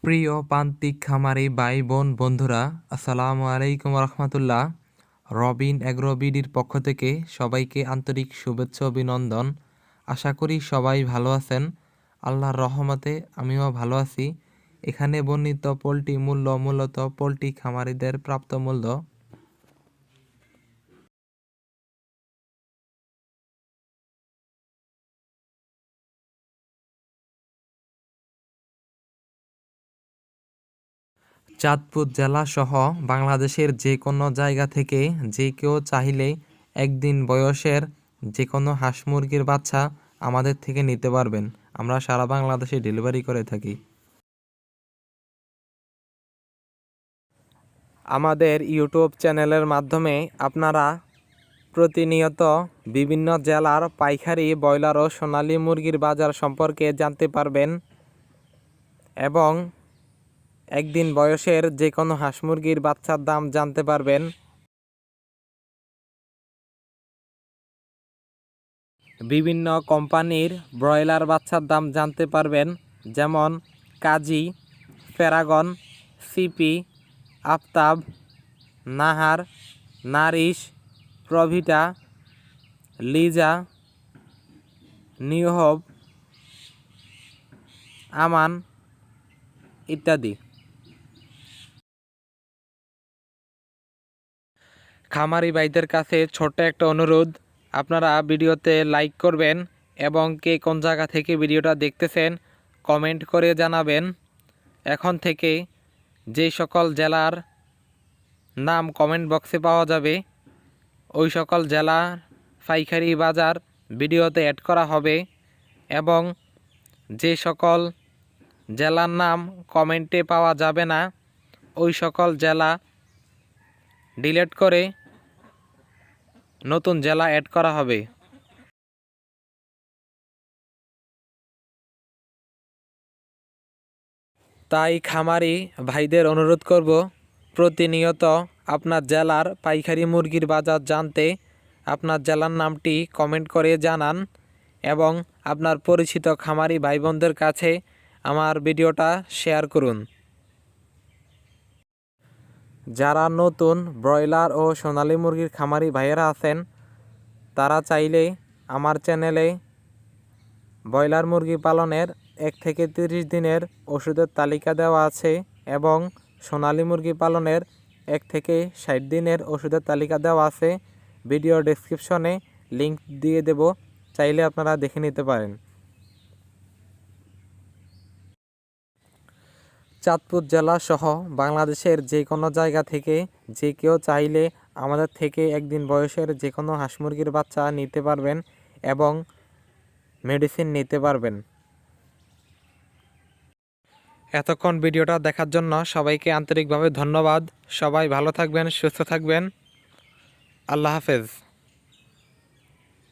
প্রিয় প্রান্তিক খামারি ভাই বোন বন্ধুরা, আসসালামু আলাইকুম রহমতুল্লাহ। রবিন এগ্রো বিডির পক্ষ থেকে সবাইকে আন্তরিক শুভেচ্ছা অভিনন্দন। আশা করি সবাই ভালো আছেন। আল্লাহর রহমতে আমিও ভালো আছি। এখানে বর্ণিত পোল্ট্রি মূল্য মূলত পোল্ট্রি খামারিদের প্রাপ্ত মূল্য। চাঁদপুর জেলা সহ বাংলাদেশের যে কোনো জায়গা থেকে যে কেউ চাইলে একদিন বয়সের যে কোনো হাঁস মুরগির বাচ্চা আমাদের থেকে নিতে পারবেন। আমরা সারা বাংলাদেশে ডেলিভারি করে থাকি। আমাদের ইউটিউব চ্যানেলের মাধ্যমে আপনারা প্রতিনিয়ত বিভিন্ন জেলার পাইকারি ব্রয়লার ও সোনালী মুরগির বাজার সম্পর্কে জানতে পারবেন এবং একদিন বয়সের যে কোনো হাঁস মুরগির বাচ্চার দাম জানতে পারবেন। বিভিন্ন কোম্পানির ব্রয়লার বাচ্চার দাম জানতে পারবেন, যেমন Kazi, Paragon, CP, Aftab, Nahar, Nourish, Provita, Liza, New Hope, Aman ইত্যাদি। খামারি ভাইদের কাছে ছোট্ট একটা অনুরোধ, আপনারা ভিডিওতে লাইক করবেন এবং কে কোন জায়গা থেকে ভিডিওটা দেখতেছেন কমেন্ট করে জানাবেন। এখন থেকে যে সকল জেলার নাম কমেন্ট বক্সে পাওয়া যাবে ওই সকল জেলার পাইকারি বাজার ভিডিওতে অ্যাড করা হবে এবং যে সকল জেলার নাম কমেন্টে পাওয়া যাবে না ওই সকল জেলা ডিলিট করে নতুন জেলা অ্যাড করা হবে। তাই খামারি ভাইদের অনুরোধ করব, প্রতিনিয়ত আপনার জেলার পাইকারি মুরগির বাজার জানতে আপনার জেলার নামটি কমেন্ট করে জানান এবং আপনার পরিচিত খামারি ভাই বোনদের কাছে আমার ভিডিওটা শেয়ার করুন। যারা নতুন ব্রয়লার ও সোনালী মুরগির খামারি ভাইয়েরা আছেন তারা চাইলে আমার চ্যানেলে ব্রয়লার মুরগি পালনের 1 থেকে 30 দিনের ওষুধের তালিকা দেওয়া আছে এবং সোনালী মুরগি পালনের 1 থেকে 60 দিনের ওষুধের তালিকা দেওয়া আছে। ভিডিও ডেসক্রিপশনে লিংক দিয়ে দেব, চাইলে আপনারা দেখে নিতে পারেন। চাঁদপুর জেলা সহ বাংলাদেশের যে কোনো জায়গা থেকে যে কেউ চাইলে আমাদের থেকে একদিন বয়সের যে কোনো হাঁস মুরগির বাচ্চা নিতে পারবেন এবং মেডিসিন নিতে পারবেন। এতক্ষণ ভিডিওটা দেখার জন্য সবাইকে আন্তরিকভাবে ধন্যবাদ। সবাই ভালো থাকবেন, সুস্থ থাকবেন। আল্লাহ হাফেজ।